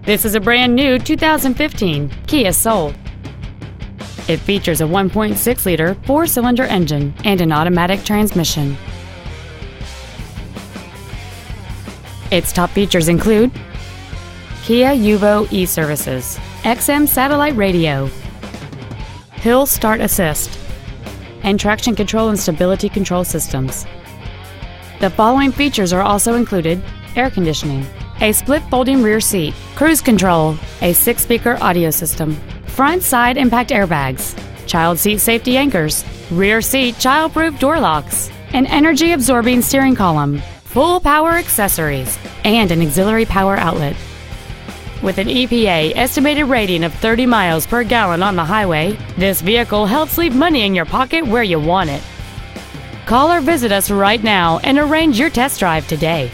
This is a brand new 2015 Kia Soul. It features a 1.6-liter four-cylinder engine and an automatic transmission. Its top features include Kia Yuvo e-services, XM satellite radio, hill start assist, and traction control and stability control systems. The following features are also included: air conditioning, a split folding rear seat, cruise control, a 6-speaker audio system, front side impact airbags, child seat safety anchors, rear seat child-proof door locks, an energy-absorbing steering column, full power accessories, and an auxiliary power outlet. With an EPA estimated rating of 30 miles per gallon on the highway, this vehicle helps leave money in your pocket where you want it. Call or visit us right now and arrange your test drive today.